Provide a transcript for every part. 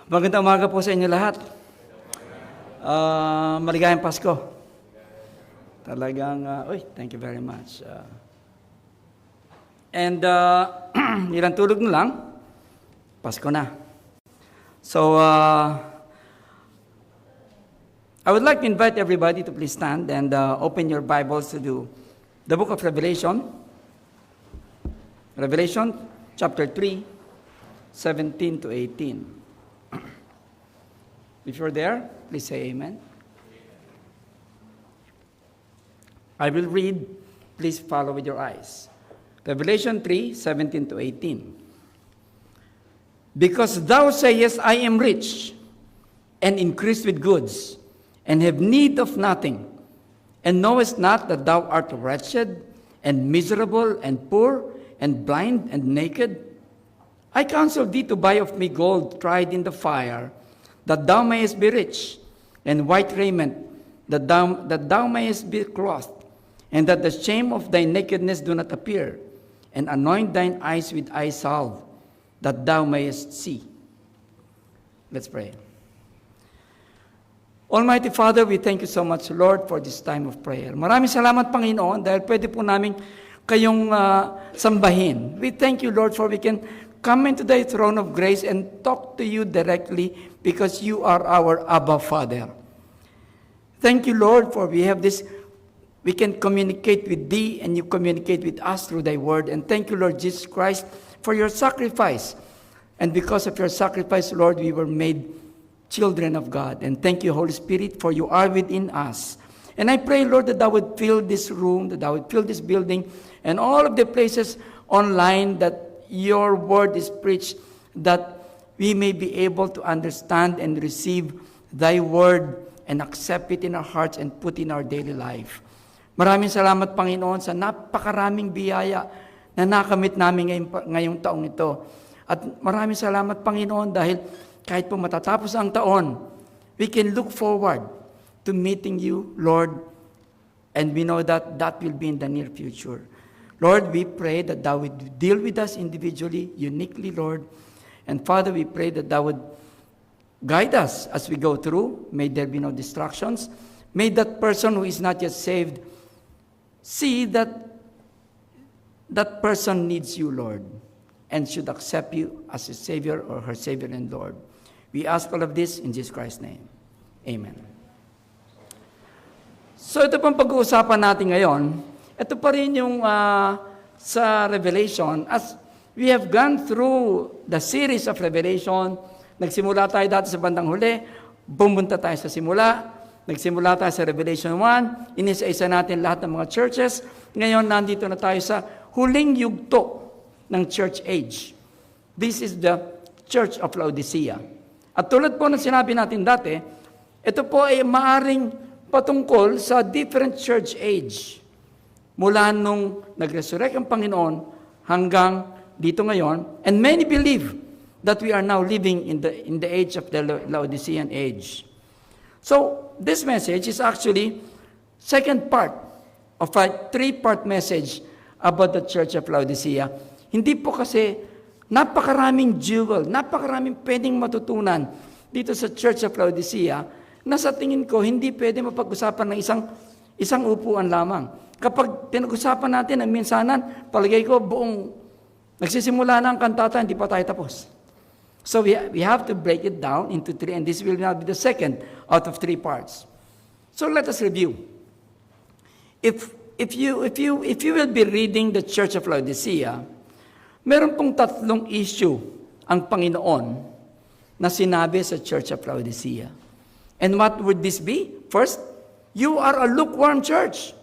Magandang umaga po sa inyo lahat. Maligayang Pasko. Talagang, thank you very much. Ilang tulog na lang, Pasko na. So, I would like to invite everybody to please stand and open your Bibles to the book of Revelation. Revelation chapter 3, 17 to 18. If you're there, please say amen. I will read. Please follow with your eyes. Revelation 3, 17 to 18. Because thou sayest, I am rich, and increased with goods, and have need of nothing, and knowest not that thou art wretched, and miserable, and poor, and blind, and naked? I counsel thee to buy of me gold tried in the fire, that thou mayest be rich, and white raiment, that thou mayest be clothed, and that the shame of thy nakedness do not appear, and anoint thine eyes with eye salve, that thou mayest see. Let's pray. Almighty Father, we thank you so much, Lord, for this time of prayer. Maraming salamat, Panginoon, dahil pwede po namin kayong sambahin. We thank you, Lord, for we can come into thy throne of grace and talk to you directly because you are our Abba Father. Thank you, Lord, for we can communicate with thee and you communicate with us through thy word. And thank you, Lord Jesus Christ, for your sacrifice. And because of your sacrifice, Lord, we were made children of God. And thank you, Holy Spirit, for you are within us. And I pray, Lord, that thou would fill this room, that thou would fill this building, and all of the places online that your word is preached, that we may be able to understand and receive thy word and accept it in our hearts and put in our daily life. Maraming salamat, Panginoon, sa napakaraming biyaya na nakamit namin ngayong taong ito. At maraming salamat, Panginoon, dahil kahit po matatapos ang taon, we can look forward to meeting you, Lord, and we know that that will be in the near future. Lord, we pray that thou would deal with us individually, uniquely, Lord. And Father, we pray that thou would guide us as we go through. May there be no distractions. May that person who is not yet saved see that that person needs you, Lord, and should accept you as his Savior or her Savior and Lord. We ask all of this in Jesus Christ's name. Amen. So ito pang pag-uusapan natin ngayon. Ito pa rin yung sa Revelation. As we have gone through the series of Revelation, nagsimula tayo dati sa bandang huli, bumunta tayo sa simula, nagsimula tayo sa Revelation 1, inisa-isa natin lahat ng mga churches. Ngayon, nandito na tayo sa huling yugto ng church age. This is the Church of Laodicea. At tulad po ng sinabi natin dati, ito po ay maaring patungkol sa different church age. Mula nung nag-resurrect ang Panginoon hanggang dito ngayon. And many believe that we are now living in the age of the Laodicean age. So, this message is actually second part of a three-part message about the Church of Laodicea. Hindi po kasi napakaraming jewel, napakaraming pwedeng matutunan dito sa Church of Laodicea na sa tingin ko hindi pwede mapag-usapan ng isang upuan lamang. Kapag pinag-usapan natin ang minsanan, palagay ko buong nagsisimula na ang kantata, hindi pa tayo tapos. So we have to break it down into three, and this will now be the second out of three parts. So let us review. If you will be reading the Church of Laodicea, meron pong tatlong issue ang Panginoon na sinabi sa Church of Laodicea. And what would this be? First, you are a lukewarm church.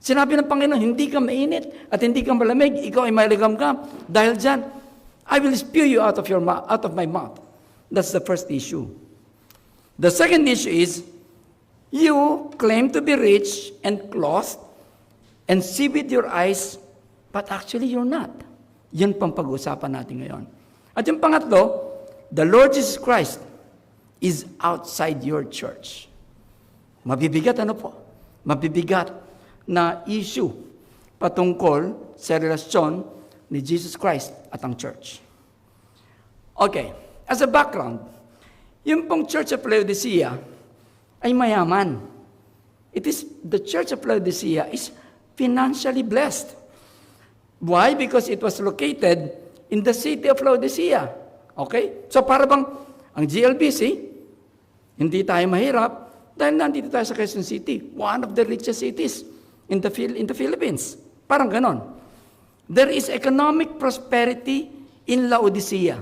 Sinabi ng Panginoon, hindi ka mainit at hindi ka malamig, ikaw ay maligamgam. Dahil dyan, I will spew you out of my mouth. That's the first issue. The second issue is, you claim to be rich and clothed and see with your eyes, but actually you're not. Yun pang pag-uusapan natin ngayon. At yung pangatlo, the Lord Jesus Christ is outside your church. Mabibigat Mabibigat na issue patungkol sa relasyon ni Jesus Christ at ang church. Okay, as a background, Yung pong Church of Laodicea ay mayaman. The Church of Laodicea is financially blessed. Why? Because it was located in the city of Laodicea. Okay? So para bang ang GLBC, hindi tayo mahirap dahil nandito tayo sa Quezon City, one of the richest cities in the Philippines. Parang ganon. There is economic prosperity in Laodicea.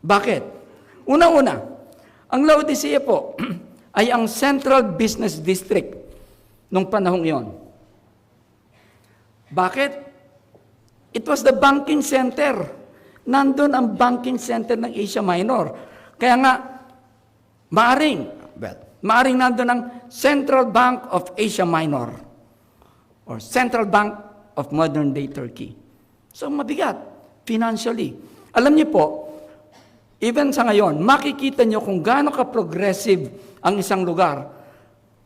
Bakit? Una-una, ang Laodicea po ay ang central business district nung panahong iyon. Bakit? It was the banking center. Nandun ang banking center ng Asia Minor. Kaya nga, maaring nandun ang Central Bank of Asia Minor or Central Bank of modern-day Turkey. So, mabigat, financially. Alam niyo po, even sa ngayon, makikita niyo kung gaano ka-progressive ang isang lugar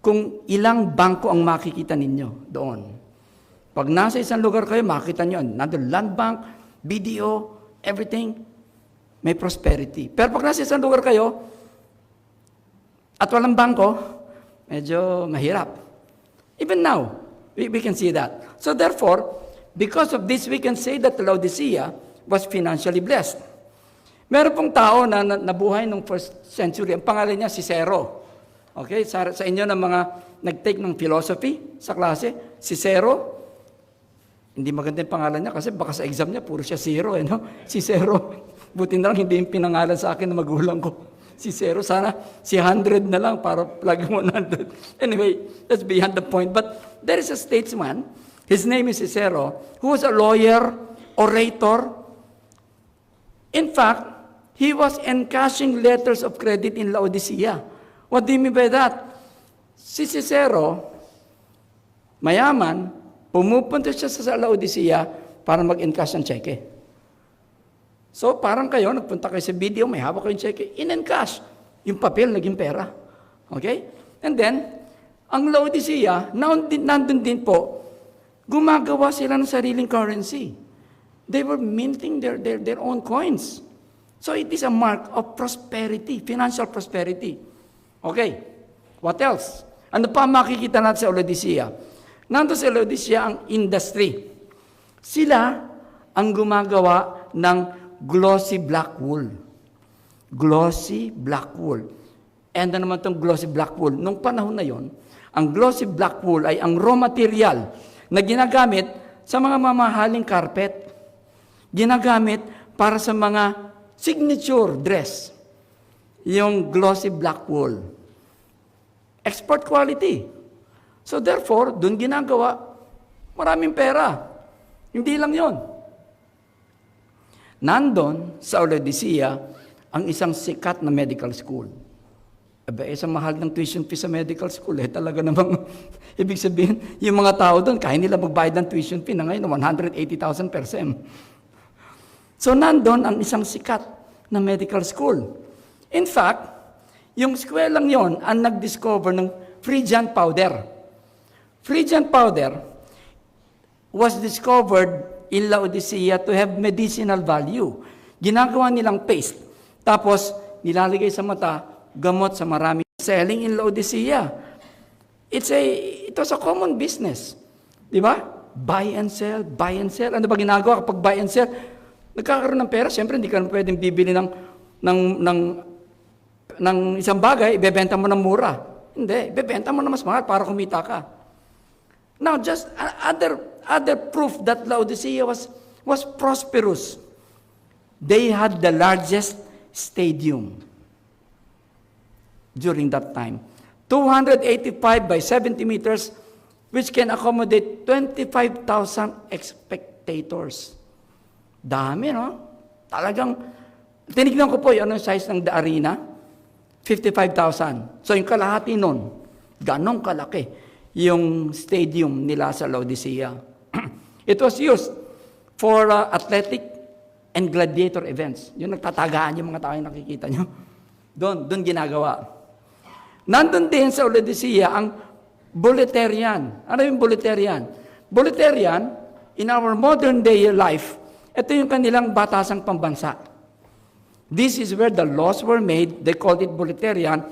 kung ilang bangko ang makikita ninyo doon. Pag nasa isang lugar kayo, makikita niyo, nandun Land Bank, BDO, everything, may prosperity. Pero pag nasa isang lugar kayo, at walang bangko, medyo mahirap. Even now, we can see that. So therefore, because of this, we can say that Laodicea was financially blessed. Meron pong tao na nabuhay nung first century. Ang pangalan niya, Cicero. Okay? Sa inyo ng mga nag-take ng philosophy sa klase, Cicero. Hindi maganda yung pangalan niya kasi baka sa exam niya, puro siya zero. Cicero. Buti na lang hindi yung pinangalan sa akin ng magulang ko. Cicero, sana si 100 na lang para plug 100. Anyway, that's beyond the point. But there is a statesman, his name is Cicero, who was a lawyer, orator. In fact, he was encashing letters of credit in Laodicea. What do you mean by that? Si Cicero, mayaman, pumupunta siya sa Laodicea para mag-encash ng cheque. So, parang kayo, nagpunta kayo sa video, may hawak kayong cheque, in-encash. Yung papel, naging pera. Okay? And then, ang Laodicea, nandun din po, gumagawa sila ng sariling currency. They were minting their own coins. So, it is a mark of prosperity, financial prosperity. Okay. What else? Ano pa makikita natin sa Laodicea? Nandun sa Laodicea ang industry. Sila ang gumagawa ng glossy black wool. Glossy black wool. And ano naman itong glossy black wool? Nung panahon na yon, ang glossy black wool ay ang raw material na ginagamit sa mga mamahaling carpet. Ginagamit para sa mga signature dress. Yung glossy black wool. Export quality. So therefore, dun ginagawa, maraming pera. Hindi lang yon. Nandun sa Laodicea ang isang sikat na medical school. Aba, isang mahal ng tuition fee sa medical school. Talaga namang, ibig sabihin, yung mga tao doon, kaya nila magbayad ng tuition fee na ngayon, 180,000 per sem. So, nandun ang isang sikat na medical school. In fact, yung skwelang yon ang nag-discover ng Phrygian powder. Phrygian powder was discovered in Laodicea to have medicinal value. Ginagawa nilang paste. Tapos, nilalagay sa mata, gamot sa marami. Selling in Laodicea. It was a common business. Di ba? Buy and sell, buy and sell. Ano ba ginagawa kapag buy and sell? Nagkakaroon ng pera, siyempre hindi ka na pwedeng bibili ng isang bagay, ibebenta mo ng mura. Hindi, ibebenta mo na mas mahal para kumita ka. Now, just other proof that Laodicea was prosperous. They had the largest stadium during that time. 285 by 70 meters, which can accommodate 25,000 spectators. Dami, no? Talagang, tinignan ko po yung size ng The Arena, 55,000. So yung kalahati nun, ganong kalaki yung stadium nila sa Laodicea. It was used for athletic and gladiator events. Yung nagtatagaan yung mga tao yung nakikita nyo. Doon ginagawa. Nandun din sa Laodicea ang Boletarian. Ano yung Boletarian? Boletarian, in our modern day life, ito yung kanilang batasang pambansa. This is where the laws were made. They called it Bolitarian.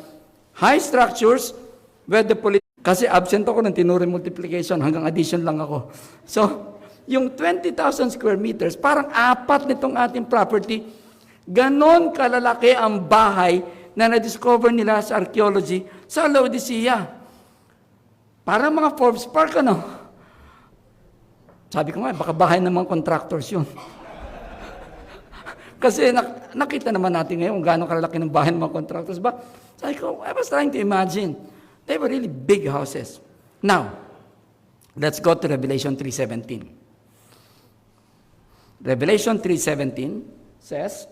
High structures where the kasi absent ako ng tinuri multiplication, hanggang addition lang ako. So, yung 20,000 square meters, parang apat nitong ating property. Ganon kalalaki ang bahay na na-discover nila sa archaeology sa Laodicea. Parang mga Forbes Park, ano? Sabi ko nga, baka bahay ng mga contractors yun. Kasi nakita naman natin ngayon kung gaano kalalaki ng bahay ng mga contractors. But sabi ko, I was trying to imagine. They were really big houses. Now, let's go to Revelation 3:17. Revelation 3:17 says,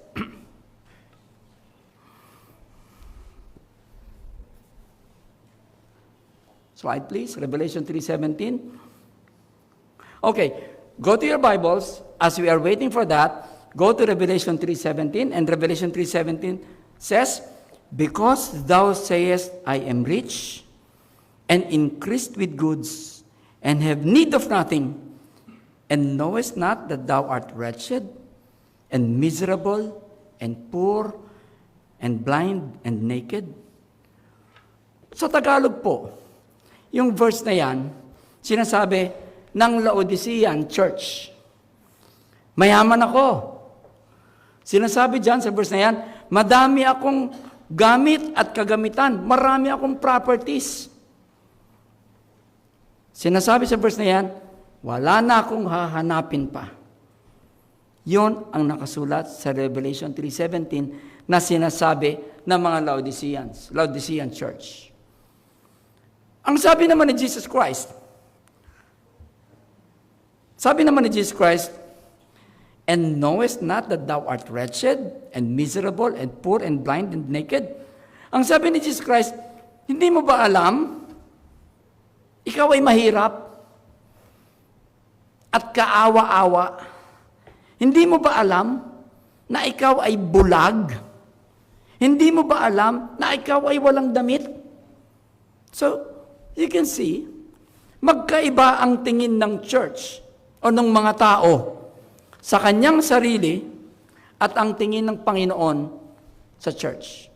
slide please, Revelation 3:17. Okay, go to your Bibles. As we are waiting for that, go to Revelation 3:17, and Revelation 3:17 says, because thou sayest, I am rich, and increased with goods, and have need of nothing, and knowest not that thou art wretched, and miserable, and poor, and blind, and naked. Sa Tagalog po, yung verse na yan, sinasabi ng Laodicean church. Mayaman ako. Sinasabi dyan sa verse na yan, madami akong gamit at kagamitan, marami akong properties. Sinasabi sa verse na yan, wala na akong hahanapin pa. Yon ang nakasulat sa Revelation 3:17 na sinasabi ng mga Laodicean church. Ang sabi naman ni Jesus Christ, and knowest not that thou art wretched, and miserable, and poor, and blind, and naked? Ang sabi ni Jesus Christ, hindi mo ba alam, ikaw ay mahirap at kaawa-awa? Hindi mo ba alam na ikaw ay bulag? Hindi mo ba alam na ikaw ay walang damit? So, you can see, magkaiba ang tingin ng church o ng mga tao sa kanyang sarili at ang tingin ng Panginoon sa church.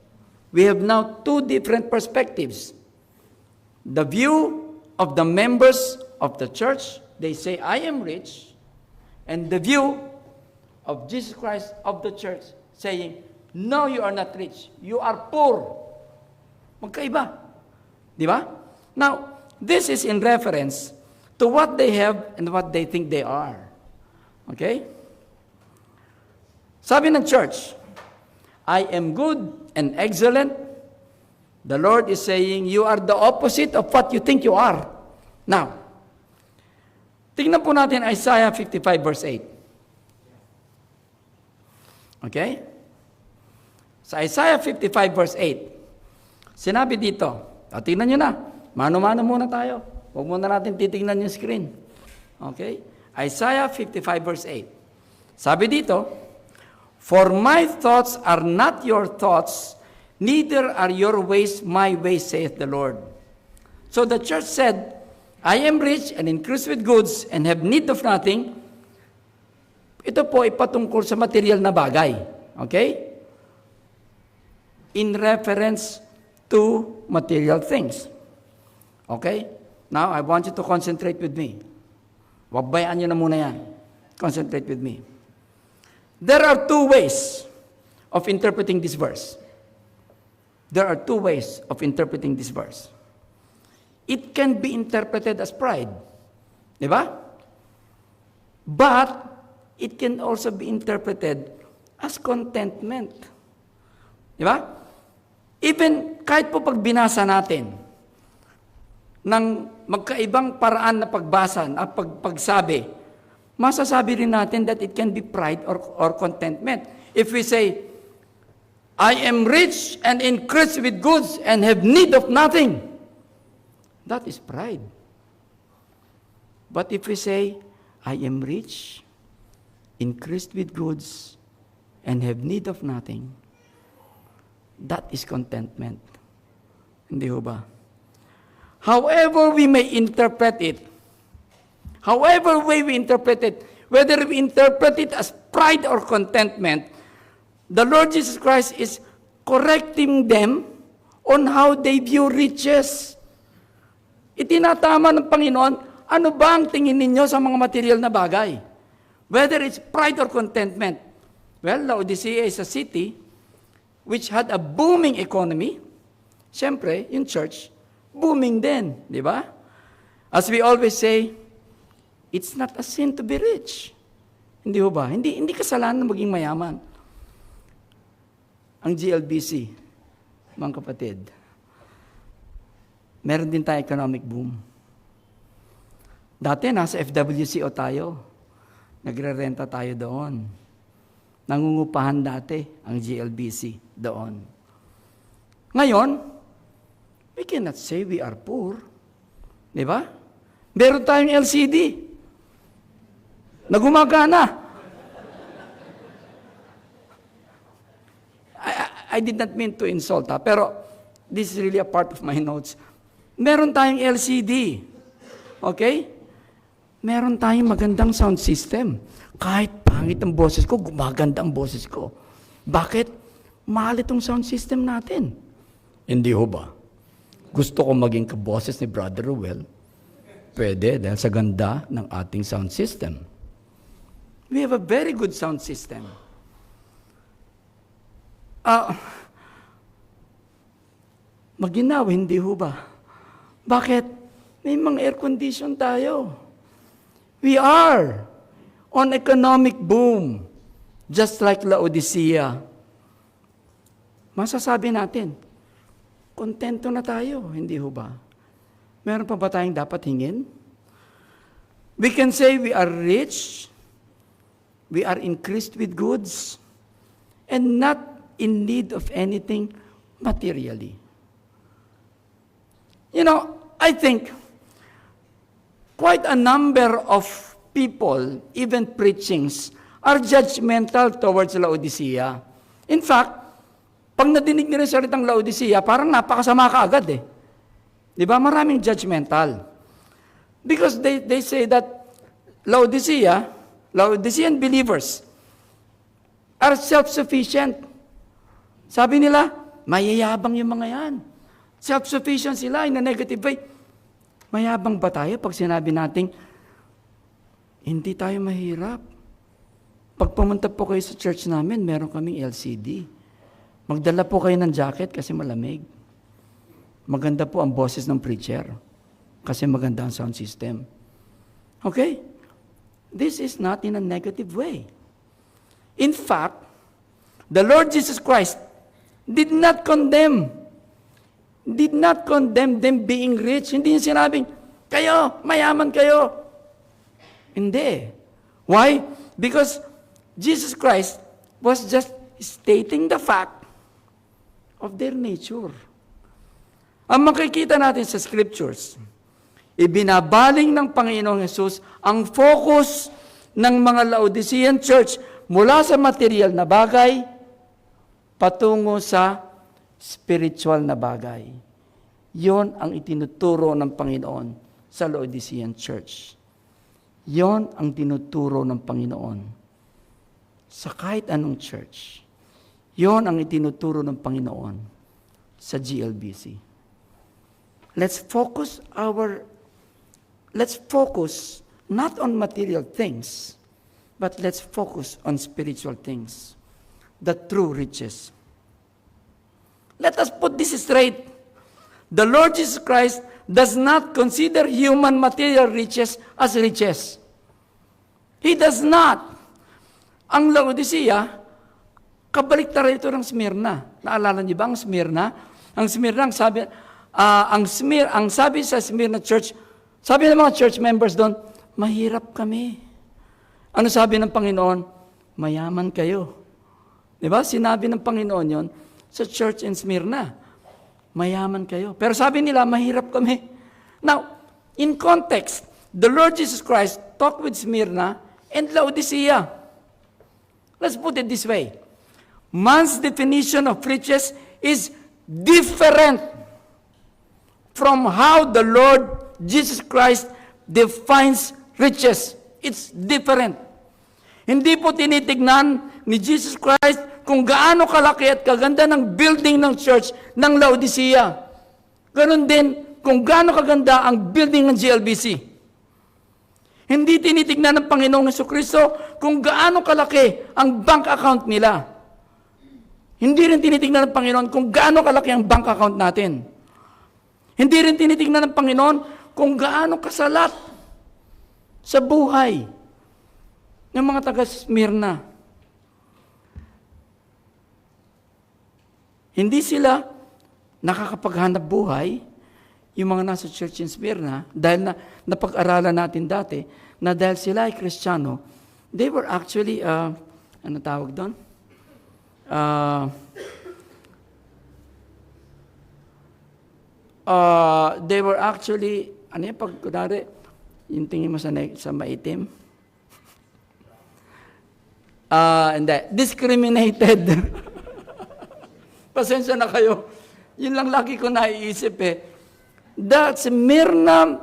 We have now two different perspectives. The view of the members of the church, they say, I am rich, and the view of Jesus Christ of the church saying, no, you are not rich, you are poor. Magkaiba. Di ba? Now, this is in reference to what they have and what they think they are. Okay? Sabi ng church, I am good and excellent. The Lord is saying, you are the opposite of what you think you are. Now, tingnan po natin Isaiah 55 verse 8. Okay? Sa Isaiah 55 verse 8, sinabi dito, tingnan nyo na, mano-mano muna tayo. Huwag muna natin titingnan yung screen. Okay? Isaiah 55 verse 8. Sabi dito, for my thoughts are not your thoughts, neither are your ways my ways, saith the Lord. So the church said, I am rich and increased with goods and have need of nothing. Ito po ay patungkol sa material na bagay. Okay? In reference to material things. Okay? Now, I want you to concentrate with me. Wabayaan nyo na muna yan. Concentrate with me. There are two ways of interpreting this verse. There are two ways of interpreting this verse. It can be interpreted as pride. Di ba? But, it can also be interpreted as contentment. Di ba? Even, kahit po pag binasa natin, ng magkaibang paraan na pagbasa, na pagsabi, masasabi rin natin that it can be pride or contentment. If we say, I am rich and increased with goods and have need of nothing, that is pride. But if we say, I am rich, increased with goods, and have need of nothing, that is contentment. Hindi ho ba? However we may interpret it, however way we interpret it, whether we interpret it as pride or contentment, the Lord Jesus Christ is correcting them on how they view riches. Itinatama ng Panginoon, ano ba ang tingin ninyo sa mga material na bagay? Whether it's pride or contentment. Well, Laodicea is a city which had a booming economy. Siyempre, yung church, booming din, di ba? As we always say, it's not a sin to be rich. Hindi ba? Hindi kasalanan maging mayaman. Ang GLBC, mga kapatid, meron din tayong economic boom. Dati, nasa FWCO tayo. Nagre-renta tayo doon. Nangungupahan dati ang GLBC doon. Ngayon, we cannot say we are poor. Di ba? Meron tayong LCD. Nagumagana. I did not mean to insult, pero this is really a part of my notes. Meron tayong LCD. Okay? Meron tayong magandang sound system. Kahit pangit ang boses ko, gumaganda ang boses ko. Bakit? Mahal itong sound system natin. Hindi ho ba? Gusto ko maging kaboses ni Brother Ruel. Pwede, dahil sa ganda ng ating sound system. We have a very good sound system. Maginaw, hindi ho ba? Bakit? May mga air condition tayo. We are on economic boom, just like Laodicea. Masasabi natin, kontento na tayo, hindi ho ba? Meron pa ba tayong dapat hingin? We can say we are rich, we are increased with goods, and not in need of anything materially. You know, I think quite a number of people, even preachings, are judgmental towards Laodicea. In fact, pag nadinig nila yung salitang Laodicea, parang napakasama ka agad eh. Di ba? Maraming judgmental. Because they say that Laodicean believers are self-sufficient. Sabi nila, mayayabang yung mga yan. Self-sufficient sila in a negative way. Mayabang ba tayo pag sinabi nating, hindi tayo mahirap? Pag pumunta po kayo sa church namin, meron kaming LCD. Magdala po kayo ng jacket kasi malamig. Maganda po ang boses ng preacher kasi maganda ang sound system. Okay? This is not in a negative way. In fact, the Lord Jesus Christ did not condemn them being rich. Hindi niya sinabing, kayo, mayaman kayo. Hindi. Why? Because Jesus Christ was just stating the fact of their nature. Ang makikita natin sa scriptures, ibinabaling ng Panginoong Jesus ang focus ng mga Laodicean church mula sa material na bagay patungo sa spiritual na bagay. Yon ang itinuturo ng Panginoon sa Laodicean church. Yon ang tinuturo ng Panginoon sa kahit anong church. Yon ang itinuturo ng Panginoon sa GLBC. Let's focus not on material things, but let's focus on spiritual things, the true riches. Let us put this straight. The Lord Jesus Christ does not consider human material riches as riches. He does not. Ang Laodicea, kabaliktaran ito ng Smyrna. Naalala niyo ba ang Smyrna? Ang Smyrna, ang sabi sa Smyrna Church, sabi ng mga church members doon, mahirap kami. Ano sabi ng Panginoon? Mayaman kayo. Di ba? Sinabi ng Panginoon yon sa church in Smyrna. Mayaman kayo. Pero sabi nila, mahirap kami. Now, in context, the Lord Jesus Christ talked with Smyrna and Laodicea. Let's put it this way. Man's definition of riches is different from how the Lord Jesus Christ defines riches. It's different. Hindi po tinitignan ni Jesus Christ kung gaano kalaki at kaganda ng building ng church ng Laodicea. Ganon din kung gaano kaganda ang building ng GLBC. Hindi tinitignan ng Panginoong Jesucristo kung gaano kalaki ang bank account nila. Hindi rin tinitignan ng Panginoon kung gaano kalaki ang bank account natin. Hindi rin tinitignan ng Panginoon kung gaano kasalat sa buhay ng mga taga-Smyrna. Hindi sila nakakapaghanap buhay, yung mga nasa church in Smyrna, dahil napag-aralan natin dati, na dahil sila ay Kristiyano, they were actually, ano tawag doon? They were actually, ano yung pag, kunwari, yung tingin mo sa maitim? Hindi, discriminated. Pasensya na kayo. Yun lang lagi ko naiisip that Smyrna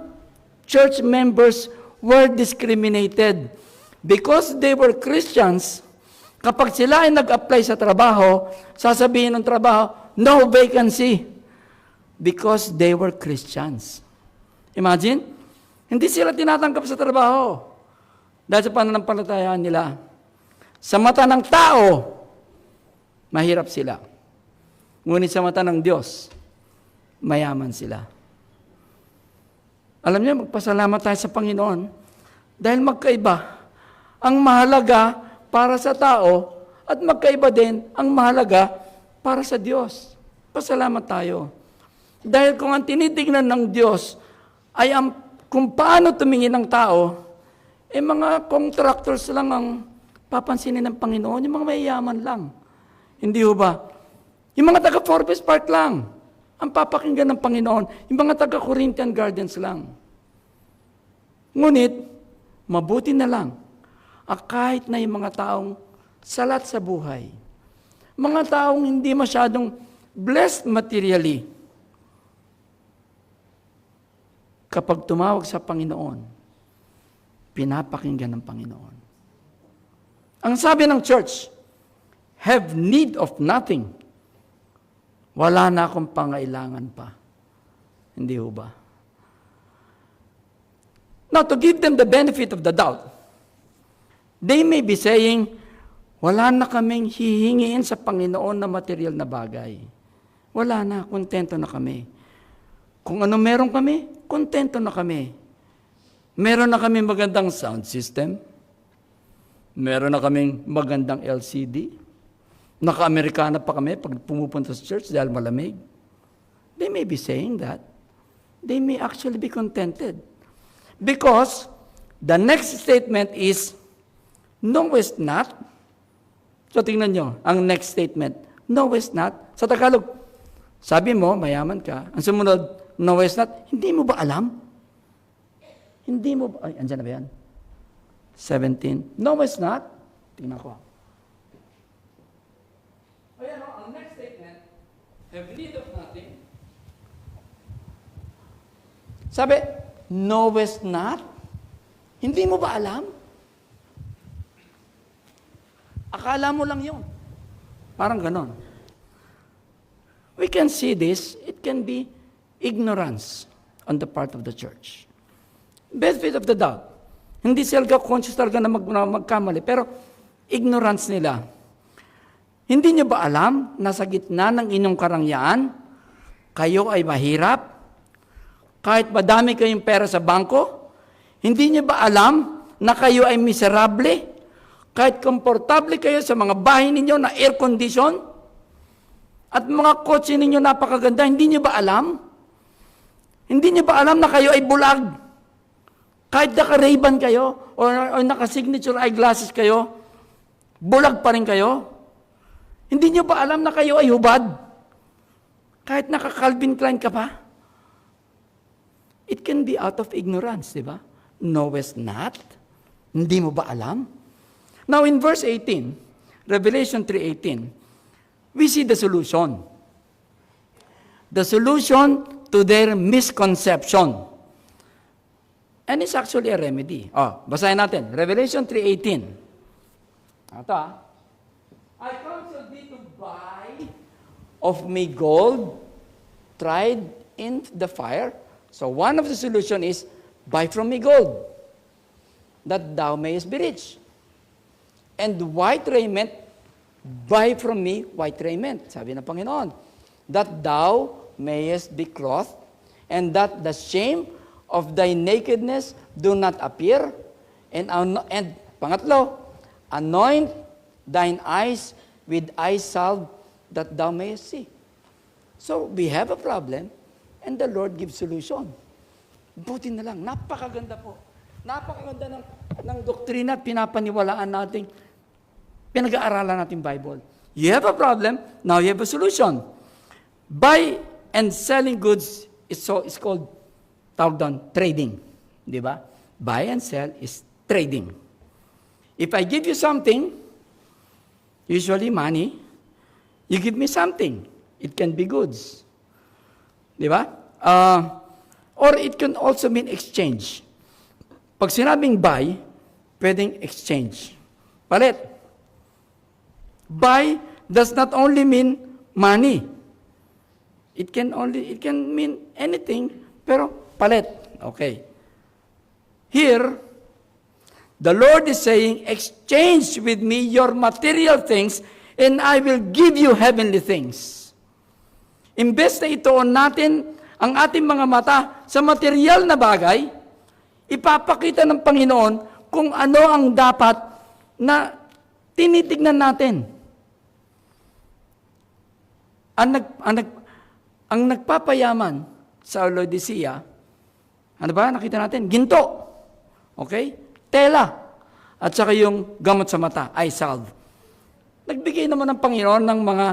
church members were discriminated. Because they were Christians, kapag sila ay nag-apply sa trabaho, sasabihin ng trabaho, no vacancy. Because they were Christians. Imagine, hindi sila tinatanggap sa trabaho dahil sa pananampalatayaan nila. Sa mata ng tao, mahirap sila. Ngunit sa mata ng Diyos, mayaman sila. Alam niyo, magpasalamat tayo sa Panginoon dahil magkaiba ang mahalaga para sa tao at magkaiba din ang mahalaga para sa Diyos. Pasalamat tayo. Dahil kung ang tinitignan ng Diyos ay kung paano tumingin ng tao, mga contractors lang ang papansinin ng Panginoon, yung mga mayayaman lang. Hindi ho ba? Yung mga taga Forbes Park lang ang papakinggan ng Panginoon. Yung mga taga Corinthian Gardens lang. Ngunit, mabuti na lang kahit na yung mga taong salat sa buhay, mga taong hindi masyadong blessed materially, kapag tumawag sa Panginoon, pinapakinggan ng Panginoon. Ang sabi ng church, have need of nothing. Wala na akong pangailangan pa. Hindi ho ba? Now, to give them the benefit of the doubt, they may be saying, wala na kaming hihingiin sa Panginoon na material na bagay. Wala na, kontento na kami. Kung ano meron kami, kontento na kami. Meron na kami magandang sound system. Meron na kaming magandang LCD. Naka-Amerikana pa kami pag pumupunta sa church dahil malamig. They may be saying that. They may actually be contented. Because the next statement is, knowest not. So tingnan nyo, ang next statement, knowest not. Sa Tagalog, sabi mo, mayaman ka. Ang sumunod, knowest not. Hindi mo ba alam? Hindi mo ba, ay, andyan na ba yan? 17. Knowest not. Tingnan ko. Ayan, ang next statement, have need of nothing. Sabi, knowest not? Hindi mo ba alam? Akala mo lang yun. Parang ganon. We can see this, it can be ignorance on the part of the church. Benefit of the doubt. Hindi self-conscious talaga na magkamali, pero ignorance nila. Hindi niyo ba alam na sa gitna ng inyong karangyaan, kayo ay mahirap? Kahit madami kayong pera sa bangko? Hindi niyo ba alam na kayo ay miserable? Kahit komportable kayo sa mga bahay ninyo na air condition? At mga kotse ninyo napakaganda, hindi niyo ba alam? Hindi niyo ba alam na kayo ay bulag? Kahit naka-Ray-Ban kayo, o naka-signature eyeglasses kayo, bulag pa rin kayo? Hindi niyo ba alam na kayo ay hubad? Kahit naka-Calvin Klein ka pa? It can be out of ignorance, di ba? Knowest not? Hindi mo ba alam? Now in verse 18, Revelation 3:18, we see the solution. The solution to their misconception. And it's actually a remedy. Basahin natin. Revelation 3:18. Ito I counsel thee to buy of me gold tried in the fire. So one of the solution is, buy from me gold, that thou mayest be rich. And white raiment, buy from me white raiment, sabi ng Panginoon, that thou mayest be clothed, and that the shame of thy nakedness do not appear. And pangatlo, anoint thine eyes with eye salve, that thou mayest see. So, we have a problem, and the Lord gives solution. Buti na lang, napakaganda po. Napakaganda ng doktrina at pinapaniwalaan natin, pinag-aaralan natin Bible. You have a problem, now you have a solution. Buy and selling goods is called, tawag doon, trading. Di ba? Buy and sell is trading. If I give you something, usually money, you give me something. It can be goods. Di ba? Or it can also mean exchange. Pag sinabing buy, pwedeng exchange. Palit. Buy does not only mean money. It can mean anything, pero palit. Okay. Here, the Lord is saying, exchange with me your material things, and I will give you heavenly things. Imbes na ituon natin ang ating mga mata sa material na bagay, ipapakita ng Panginoon kung ano ang dapat na tinitignan natin. Ang nagpapayaman sa Laodicea, ano ba? Nakita natin? Ginto. Okay? Tela. At saka yung gamot sa mata, eye salve. Nagbigay naman ng Panginoon ng mga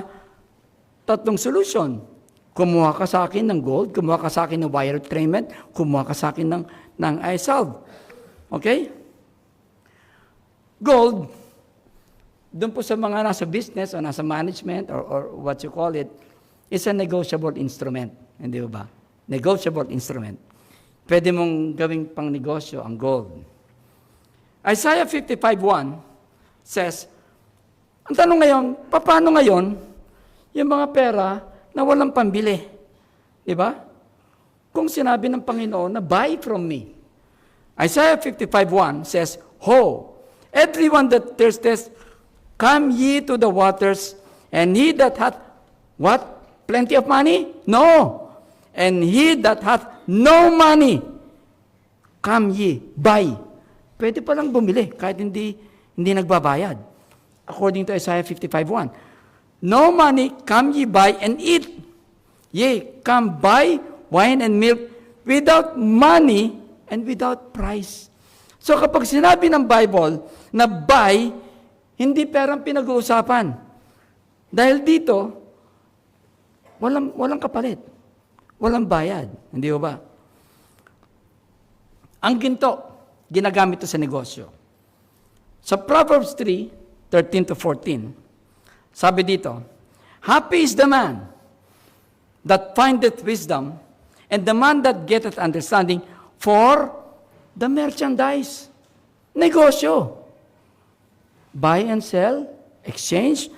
tatlong solution. Kumuha ka sa akin ng gold, kumuha ka sa akin ng wire raiment, kumuha ka sa akin ng eye salve. Okay? Gold, doon po sa mga nasa business o nasa management or what you call it, is a negotiable instrument. Hindi ba? Negotiable instrument. Pwede mong gawing pang negosyo ang gold. Isaiah 55:1 says, ang tanong ngayon, paano ngayon yung mga pera na walang pambili? Di ba? Kung sinabi ng Panginoon na buy from me. Isaiah 55:1 says, Ho, everyone that thirsteth, come ye to the waters, and he that hath, what? Plenty of money? No. And he that hath no money, come ye, buy. Pwede palang bumili kahit hindi nagbabayad. According to Isaiah 55:1. No money, come ye buy and eat. Yea, come buy wine and milk without money and without price. So kapag sinabi ng Bible na buy, hindi perang pinag-uusapan. Dahil dito, walang kapalit. Walang bayad. Hindi ba? Ang ginto, ginagamit ito sa negosyo. Sa Proverbs 3:13-14, sabi dito, Happy is the man that findeth wisdom, and the man that getteth understanding, for the merchandise. Negosyo. Buy and sell, exchange.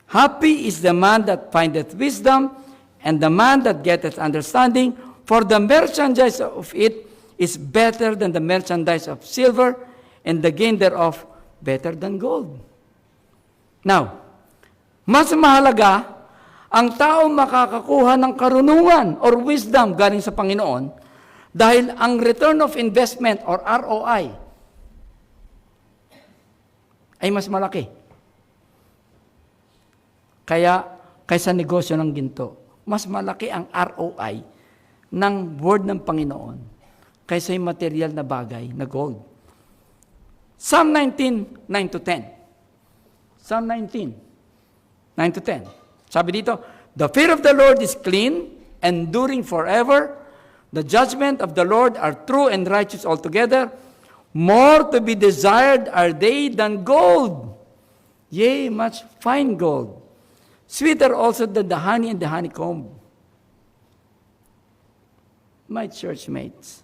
Happy is the man that findeth wisdom, and the man that getteth understanding, for the merchandise of it is better than the merchandise of silver, and the gain thereof better than gold. Now, mas mahalaga ang tao makakakuha ng karunungan or wisdom galing sa Panginoon dahil ang return of investment or ROI ay mas malaki. Kaysa negosyo ng ginto, mas malaki ang ROI ng word ng Panginoon kaysa yung material na bagay na gold. Psalm 19:9-10. Psalm 19:9-10. Sabi dito, The fear of the Lord is clean, enduring forever. The judgment of the Lord are true and righteous altogether. More to be desired are they than gold, yea, much fine gold. Sweeter also than the honey and the honeycomb. My church mates,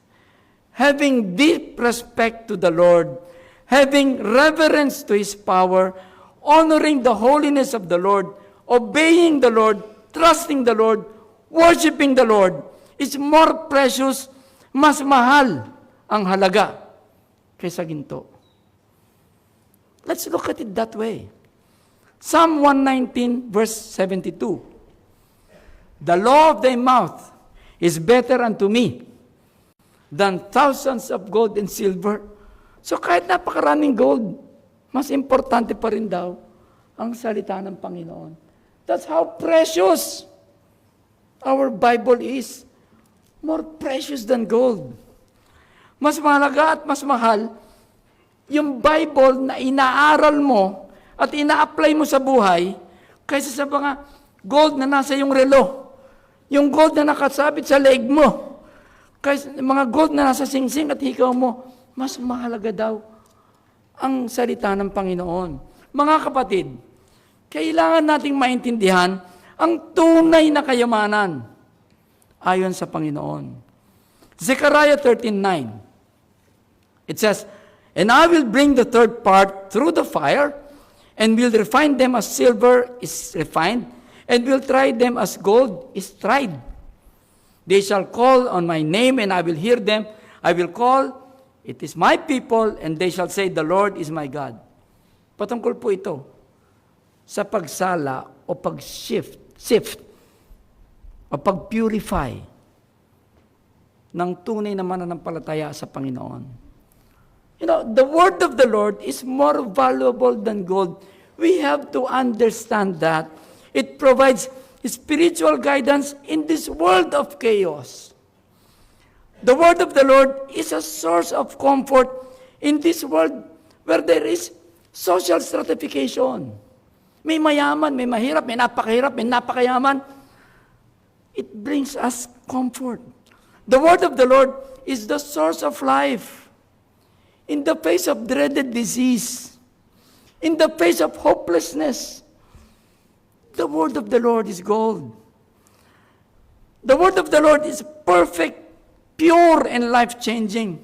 having deep respect to the Lord, having reverence to His power, honoring the holiness of the Lord, obeying the Lord, trusting the Lord, worshiping the Lord is more precious, mas mahal ang halaga kaysa ginto. Let's look at it that way. Psalm 119 verse 72. The law of thy mouth is better unto me than thousands of gold and silver. So kahit napakaraming gold, mas importante pa rin daw ang salita ng Panginoon. That's how precious our Bible is. More precious than gold. Mas mahalaga at mas mahal yung Bible na inaaral mo at ina-apply mo sa buhay kaysa sa mga gold na nasa yung relo. Yung gold na nakasabit sa leg mo. Kaysa mga gold na nasa singsing at hikaw mo, mas mahalaga daw ang salita ng Panginoon. Mga kapatid, kailangan nating maintindihan ang tunay na kayamanan ayon sa Panginoon. Zechariah 13:9. It says, "And I will bring the third part through the fire, and will refine them as silver is refined, and will try them as gold is tried. They shall call on my name, and I will hear them. I will call, it is my people, and they shall say, the Lord is my God." Patungkol po ito sa pagsala o pag-sift o pag-purify ng tunay na mananampalataya sa Panginoon. You know, the word of the Lord is more valuable than gold. We have to understand that. It provides spiritual guidance in this world of chaos. The word of the Lord is a source of comfort in this world where there is social stratification. May mayaman, may mahirap, may napakahirap, may napakayaman. It brings us comfort. The word of the Lord is the source of life. In the face of dreaded disease, in the face of hopelessness, the word of the Lord is gold. The word of the Lord is perfect, pure, and life-changing,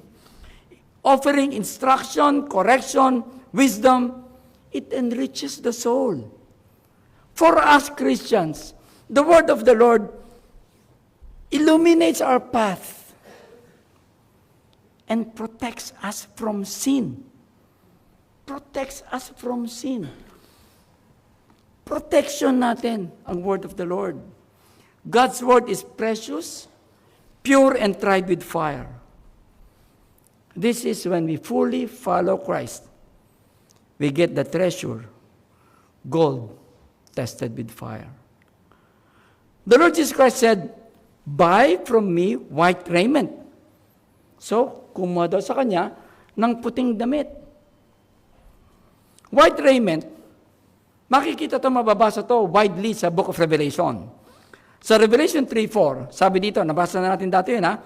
offering instruction, correction, wisdom. It enriches the soul. For us Christians, the word of the Lord illuminates our path and protects us from sin. Protects us from sin. Protection natin ang word of the Lord. God's word is precious, pure, and tried with fire. This is when we fully follow Christ. We get the treasure, gold, tested with fire. The Lord Jesus Christ said, "Buy from me white raiment." So, kumuha daw sa kanya ng puting damit. White raiment, makikita ito, mababasa ito widely sa Book of Revelation. Sa Revelation 3:4, sabi dito, nabasa na natin dati yun, ha?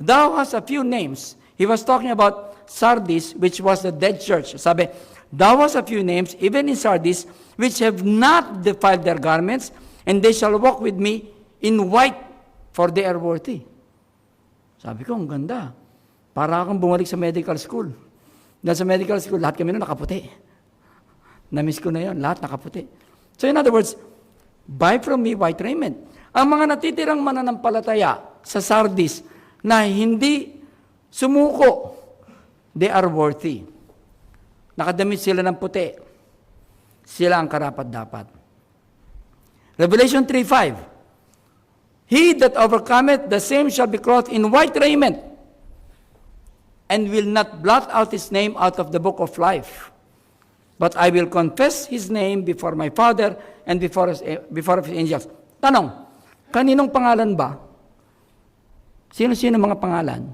"Thou hast a few names." He was talking about Sardis, which was the dead church. Sabi, "Thou hast a few names, even in Sardis, which have not defiled their garments, and they shall walk with me in white, for they are worthy." Sabi ko, ang ganda. Para akong bumalik sa medical school. Dahil sa medical school, lahat kami nun nakaputi. Na-miss ko na yun, lahat nakaputi. So in other words, "Buy from me white raiment." Ang mga natitirang mananampalataya sa Sardis na hindi sumuko, they are worthy. Nakadamit sila ng puti. Sila ang karapat-dapat. Revelation 3:5. "He that overcometh, the same shall be clothed in white raiment, and will not blot out his name out of the book of life. But I will confess his name before my Father and before his angels." Tanong, kaninong pangalan ba? Sino-sino mga pangalan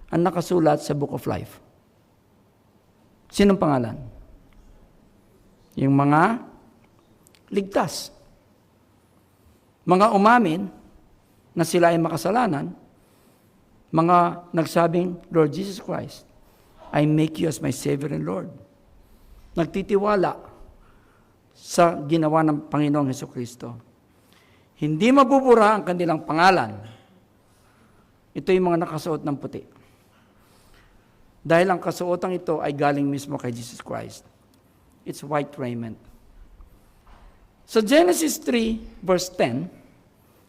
ang nakasulat sa book of life? Sinong pangalan? Yung mga ligtas. Mga umamin na sila ay makasalanan, mga nagsabing, "Lord Jesus Christ, I make you as my Savior and Lord." Nagtitiwala sa ginawa ng Panginoong Hesukristo. Hindi mabubura ang kanilang pangalan. Ito yung mga nakasuot ng puti. Dahil ang kasuotang ito ay galing mismo kay Jesus Christ. It's white raiment. Sa Genesis 3, verse 10,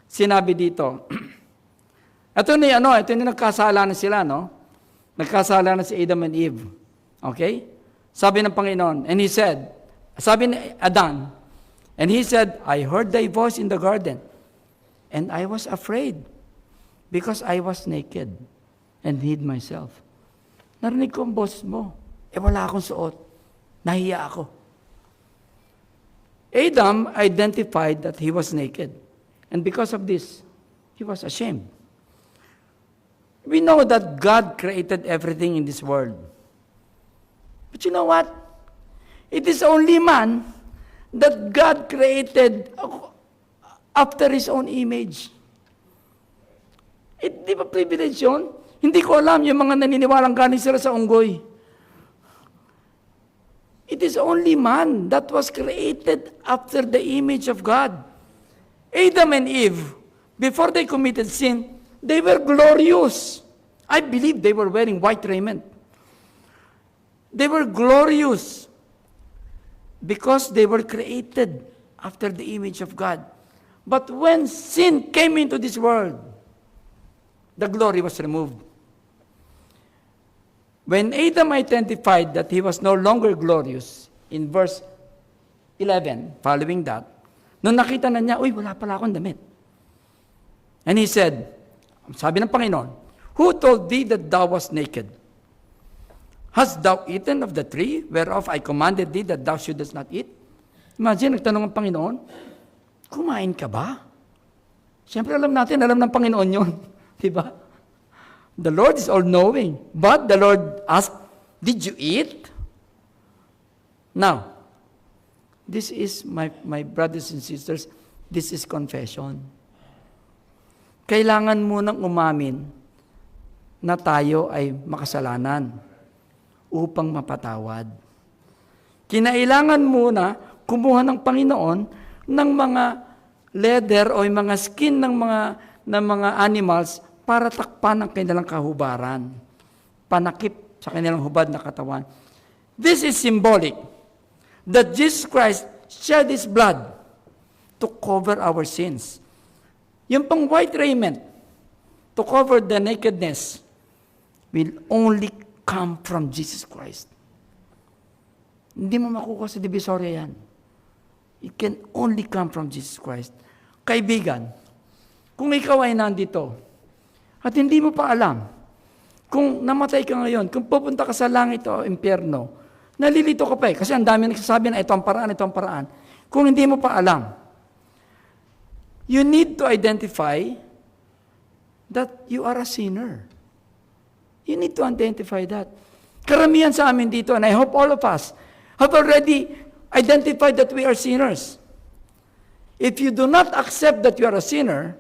sinabi dito, ito na nagkasala na sila, no? Nagkasala na si Adam and Eve. Okay? Sabi ng Panginoon, and he said, sabi ni Adan, and he said, I heard thy voice in the garden, and I was afraid, because I was naked, and hid myself. Narinig ko ang boses mo. Wala akong suot. Nahiya ako. Adam identified that he was naked. And because of this, he was ashamed. We know that God created everything in this world. But you know what? It is only man that God created after His own image. Di ba privilege yun? Hindi ko alam yung mga naniniwalang galing sila sa unggoy. It is only man that was created after the image of God. Adam and Eve, before they committed sin, they were glorious. I believe they were wearing white raiment. They were glorious because they were created after the image of God. But when sin came into this world, the glory was removed. When Adam identified that he was no longer glorious, in verse 11, following that, nung nakita na niya, wala pala akong damit. And he said, sabi ng Panginoon, who told thee that thou wast naked? Hast thou eaten of the tree whereof I commanded thee that thou shouldest not eat? Imagine, nagtanong ang Panginoon, kumain ka ba? Siyempre alam ng Panginoon yun. Diba? The Lord is all-knowing. But the Lord asked, did you eat? Now, this is, my brothers and sisters, this is confession. Kailangan munang umamin na tayo ay makasalanan upang mapatawad. Kinailangan muna kumuha ng Panginoon ng mga leather o yung mga skin ng mga animals para takpan ang kanilang kahubaran. Panakip sa kanilang hubad na katawan. This is symbolic that Jesus Christ shed His blood to cover our sins. Yung pang white raiment to cover the nakedness will only come from Jesus Christ. Hindi mo makukuha sa Divisoria yan. It can only come from Jesus Christ. Kaibigan, kung ikaw ay nandito, at hindi mo pa alam, kung namatay ka ngayon, kung pupunta ka sa langit o impyerno, nalilito ka pa kasi ang dami nagsasabi na ito ang paraan. Kung hindi mo pa alam, you need to identify that you are a sinner. You need to identify that. Karamihan sa amin dito, and I hope all of us, have already identified that we are sinners. If you do not accept that you are a sinner,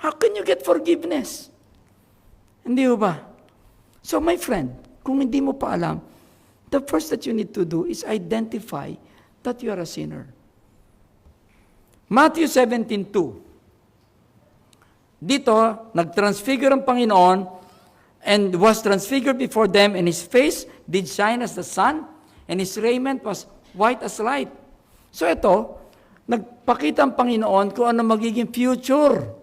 how can you get forgiveness? Hindi ba? So my friend, kung hindi mo pa alam, the first that you need to do is identify that you are a sinner. Matthew 17:2. Dito, nag-transfigure ang Panginoon and was transfigured before them, and His face did shine as the sun, and His raiment was white as light. So ito, nagpakita ang Panginoon kung ano magiging future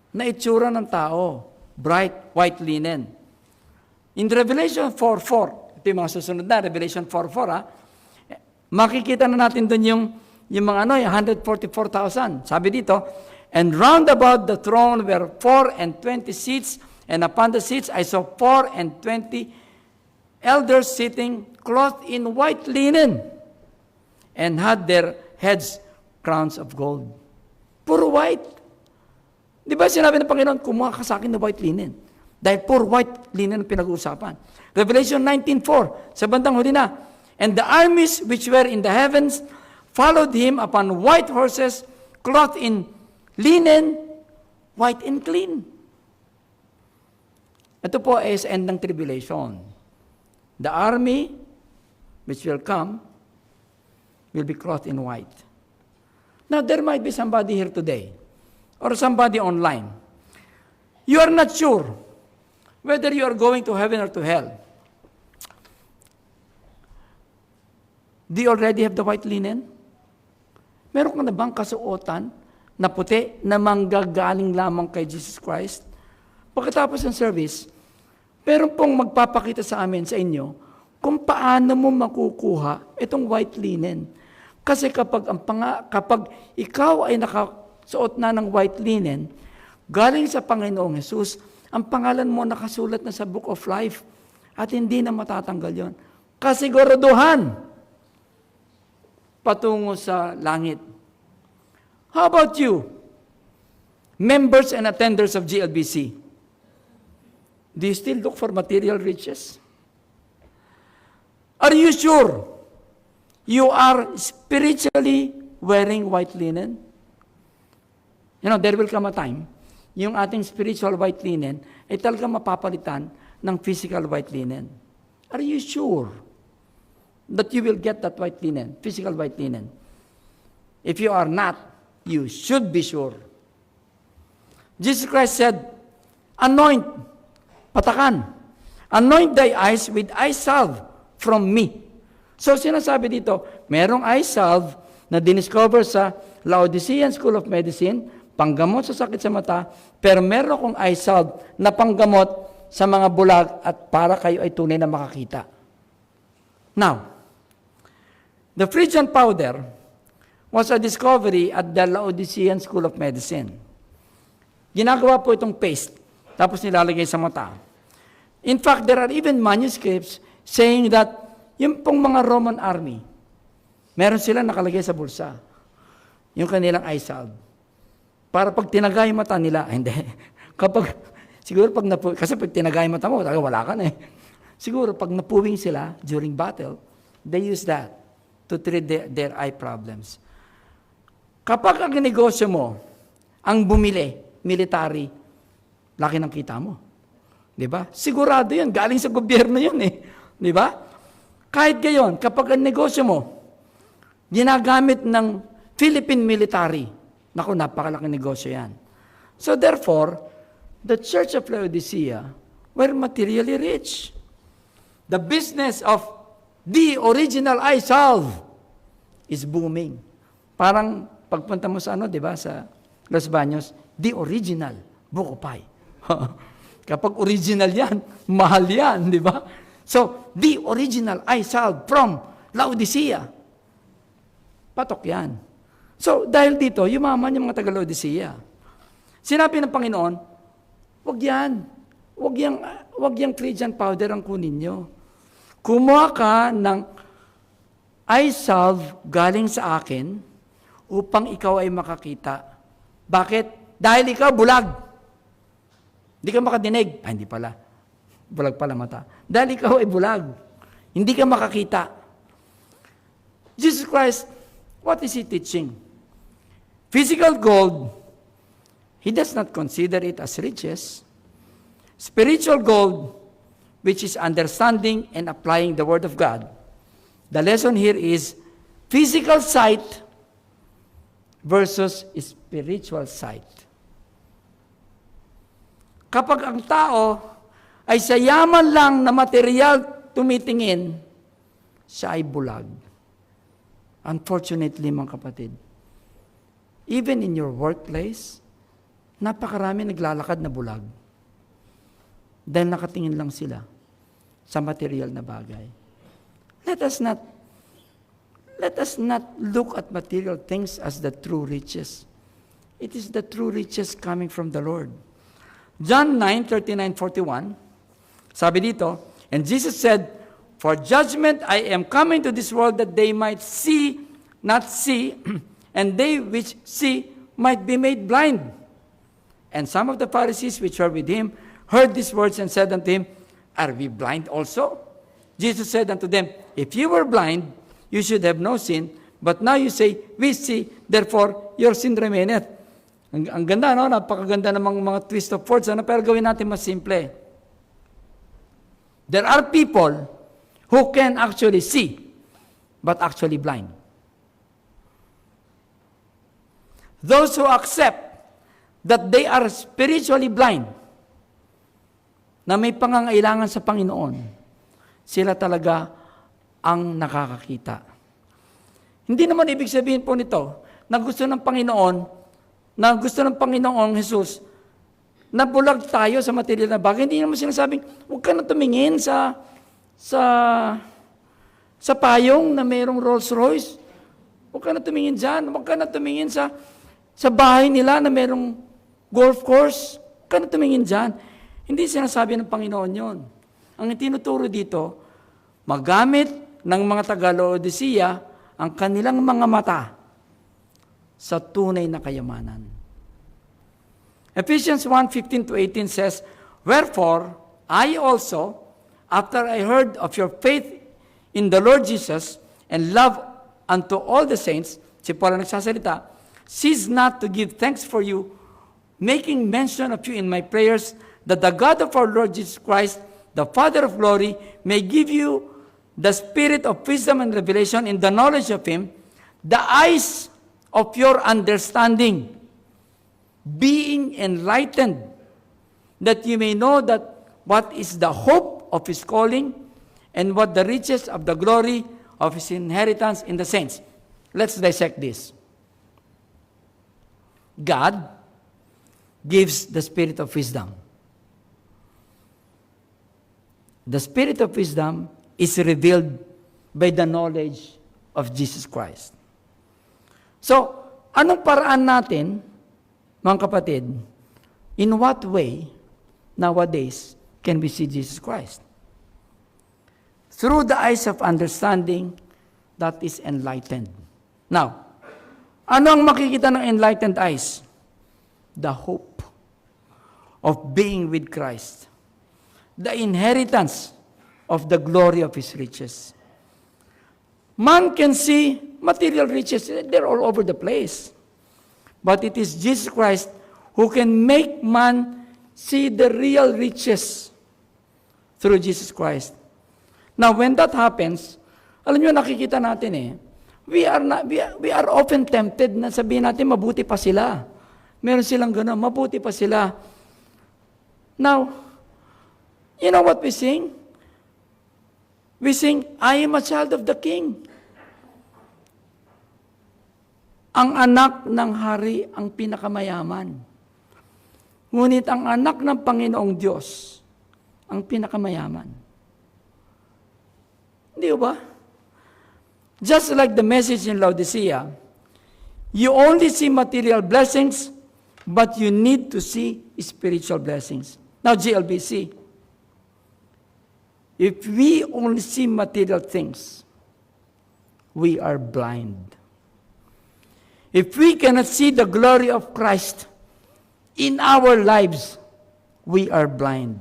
na itsura ng tao, bright white linen. In Revelation 4:4, ito yung mga susunod na, Revelation 4:4, makikita na natin doon yung mga 144,000. Sabi dito, and round about the throne were 24 seats, and upon the seats I saw 24 elders sitting, clothed in white linen, and had their heads crowns of gold. Puro white. Di ba sinabi ng Panginoon, kumuha ka sa akin ng white linen? Dahil pure white linen ang pinag-uusapan. Revelation 19:4, sa bandang huli na, and the armies which were in the heavens followed Him upon white horses, clothed in linen, white and clean. Ito po ay sa end ng tribulation. The army which will come will be clothed in white. Now, there might be somebody here today, or somebody online. You are not sure whether you are going to heaven or to hell. Do you already have the white linen? Meron ka na bang kasuotan na puti na manggagaling lamang kay Jesus Christ? Pagkatapos ng service, meron pong magpapakita sa amin, sa inyo, kung paano mo makukuha itong white linen. Kasi kapag ikaw ay nakasuot na ng white linen, galing sa Panginoong Hesus, ang pangalan mo nakasulat na sa Book of Life at hindi na matatanggal yon. Kasiguraduhan patungo sa langit. How about you, members and attenders of GLBC? Do you still look for material riches? Are you sure you are spiritually wearing white linen? You know, there will come a time, yung ating spiritual white linen ay talagang mapapalitan ng physical white linen. Are you sure that you will get that white linen, physical white linen? If you are not, you should be sure. Jesus Christ said, anoint, patakan, anoint thy eyes with eye salve from me. So sinasabi dito, merong eye salve na diniscover sa Laodicean School of Medicine, panggamot sa sakit sa mata, pero meron akong eye salve na panggamot sa mga bulag at para kayo ay tunay na makakita. Now, the Phrygian powder was a discovery at the Laodicean School of Medicine. Ginagawa po itong paste, tapos nilalagay sa mata. In fact, there are even manuscripts saying that yung pong mga Roman army, meron sila nakalagay sa bulsa, yung kanilang eye salve. Para pag tinagay yung mata nila, hindi. Kasi pag tinagay yung mata mo, wala ka na eh. Siguro pag napuwing sila during battle, they use that to treat their eye problems. Kapag ang negosyo mo, ang bumili, military, laki ng kita mo. Di ba? Sigurado yun. Galing sa gobyerno yun eh. Di ba? Kahit gayon, kapag ang negosyo mo, ginagamit ng Philippine military, naku, napakalaking negosyo yan. So therefore, the Church of Laodicea were materially rich. The business of the original eye salve is booming. Parang pagpunta mo sa di ba, sa Los Baños, the original buko pie. Kapag original yan, mahal yan, di ba? So, the original eye salve from Laodicea. Patok yan. So, dahil dito, yumaman yung mga taga-Laodicea. Sinabi ng Panginoon, wag yan. Wag yung Phrygian powder ang kunin nyo. Kumuha ka ng eye salve galing sa akin, upang ikaw ay makakita. Bakit? Dahil ikaw bulag. Hindi ka makadinig. Hindi pala. Bulag pala mata. Dahil ikaw ay bulag. Hindi ka makakita. Jesus Christ, what is He teaching? Physical gold, He does not consider it as riches. Spiritual gold, which is understanding and applying the Word of God. The lesson here is physical sight versus spiritual sight. Kapag ang tao ay sa yaman lang na material tumitingin, siya ay bulag. Unfortunately, mga kapatid, even in your workplace, napakarami naglalakad na bulag. Dahil nakatingin lang sila sa material na bagay. Let us not look at material things as the true riches. It is the true riches coming from the Lord. John 9:39-41, sabi dito, and Jesus said, for judgment I am coming to this world that they might not see, and they which see might be made blind. And some of the Pharisees which were with him heard these words and said unto him, are we blind also? Jesus said unto them, if you were blind, you should have no sin, but now you say, we see, therefore your sin remaineth. Ang ganda, no? Napakaganda ng mga twist of words, pero gawin natin mas simple. There are people who can actually see, but actually blind. Those who accept that they are spiritually blind, na may pangangailangan sa Panginoon, sila talaga ang nakakakita. Hindi naman ibig sabihin po nito na gusto ng Panginoong Jesus, na bulag tayo sa material na bagay. Hindi naman sinasabing, huwag ka na tumingin sa payong na mayroong Rolls Royce. Huwag ka na tumingin dyan. Huwag ka na tumingin sa bahay nila na mayroong golf course. Huwag ka na tumingin dyan. Hindi sinasabi ng Panginoon yon. Ang tinuturo dito, magamit ng mga taga-Laodicea ang kanilang mga mata sa tunay na kayamanan. Ephesians 1:15-18 says, "Wherefore, I also, after I heard of your faith in the Lord Jesus and love unto all the saints," si Paul ang nagsasalita, "cease not to give thanks for you, making mention of you in my prayers, that the God of our Lord Jesus Christ, the Father of glory, may give you the spirit of wisdom and revelation in the knowledge of Him, the eyes of your understanding, being enlightened, that you may know that what is the hope of His calling, and what the riches of the glory of His inheritance in the saints." Let's dissect this. God gives the spirit of wisdom. The spirit of wisdom is revealed by the knowledge of Jesus Christ. So, anong paraan natin, mga kapatid, in what way, nowadays, can we see Jesus Christ? Through the eyes of understanding that is enlightened. Now, ano ang makikita ng enlightened eyes? The hope of being with Christ. The inheritance of the glory of His riches. Man can see material riches. They're all over the place. But it is Jesus Christ who can make man see the real riches through Jesus Christ. Now, when that happens, alam nyo, nakikita natin we are often tempted na sabihin natin, mabuti pa sila. Meron silang gano'n, mabuti pa sila. Now, you know what we sing? We sing, "I am a child of the King." Ang anak ng hari ang pinakamayaman. Ngunit ang anak ng Panginoong Diyos ang pinakamayaman. Hindi ba? Just like the message in Laodicea, you only see material blessings, but you need to see spiritual blessings. Now, GLBC, if we only see material things, we are blind. If we cannot see the glory of Christ in our lives, we are blind.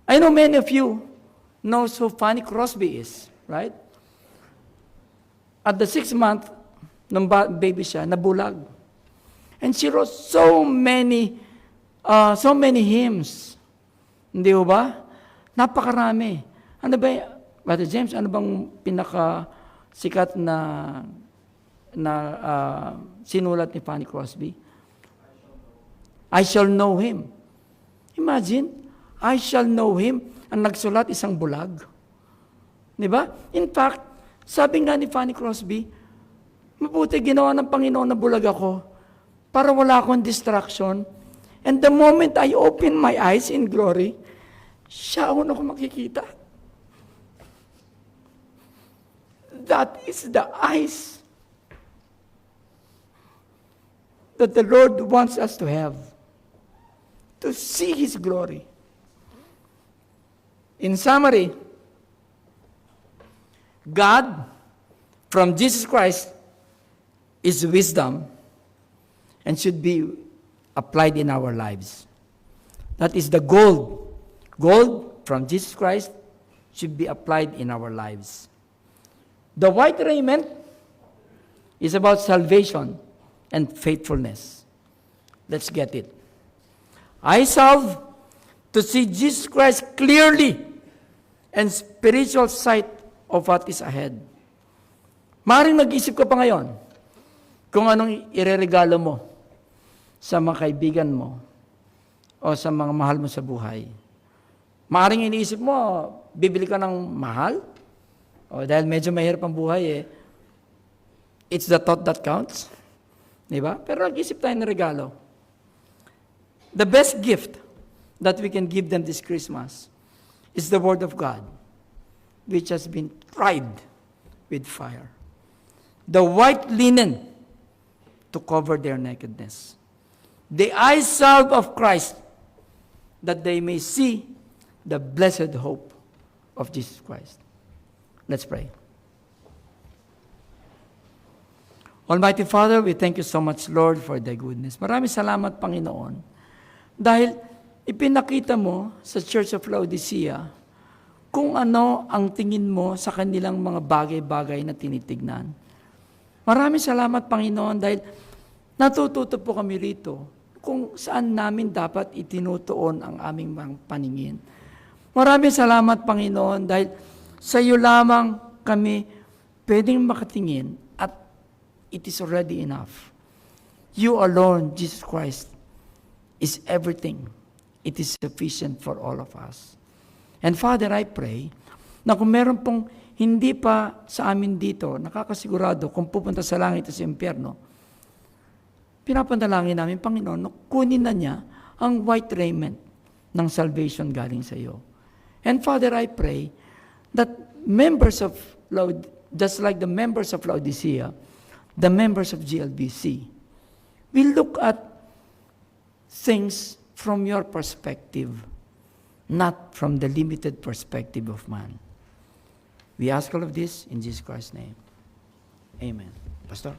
I know many of you knows who Fanny Crosby is, right? At the 6th month, nung baby siya, nabulag. And she wrote so many hymns. Hindi ba? Napakarami. Ano ba, Brother James, ano bang pinakasikat na sinulat ni Fanny Crosby? I shall know Him. Imagine, I shall know Him. Ang nagsulat, isang bulag. Di ba? In fact, sabi nga ni Fanny Crosby, mabuti ginawa ng Panginoon na bulag ako para wala akong distraction. And the moment I open my eyes in glory, siya ako na makikita. That is the eyes that the Lord wants us to have, to see His glory. In summary, God, from Jesus Christ, is wisdom and should be applied in our lives. That is the gold. Gold from Jesus Christ should be applied in our lives. The white raiment is about salvation and faithfulness. Let's get it. I solve to see Jesus Christ clearly and spiritual sight of what is ahead. Maaaring nag-isip ka pa ngayon kung anong ireregalo mo sa mga kaibigan mo o sa mga mahal mo sa buhay. Maaaring iniisip mo, bibili ka ng mahal? O dahil medyo mahirap ang buhay It's the thought that counts. Di ba? Pero nag-isip tayo ng regalo. The best gift that we can give them this Christmas is the Word of God, which has been tried with fire. The white linen to cover their nakedness. The eye salve of Christ, that they may see the blessed hope of Jesus Christ. Let's pray. Almighty Father, we thank you so much, Lord, for thy goodness. Maraming salamat, Panginoon, dahil ipinakita mo sa Church of Laodicea kung ano ang tingin mo sa kanilang mga bagay-bagay na tinitignan. Maraming salamat, Panginoon, dahil natututo po kami rito kung saan namin dapat itinutuon ang aming mga paningin. Maraming salamat, Panginoon, dahil sa iyo lamang kami pwedeng makatingin at it is already enough. You alone, Jesus Christ, is everything. It is sufficient for all of us. And Father, I pray na kung meron pong hindi pa sa amin dito, nakakasigurado kung pupunta sa langit o sa impyerno, pinapanalangin namin, Panginoon, na kunin na niya ang white raiment ng salvation galing sa iyo. And Father, I pray that members of just like the members of Laodicea, the members of GLBC, will look at things from your perspective, not from the limited perspective of man. We ask all of this in Jesus Christ's name. Amen. Pastor?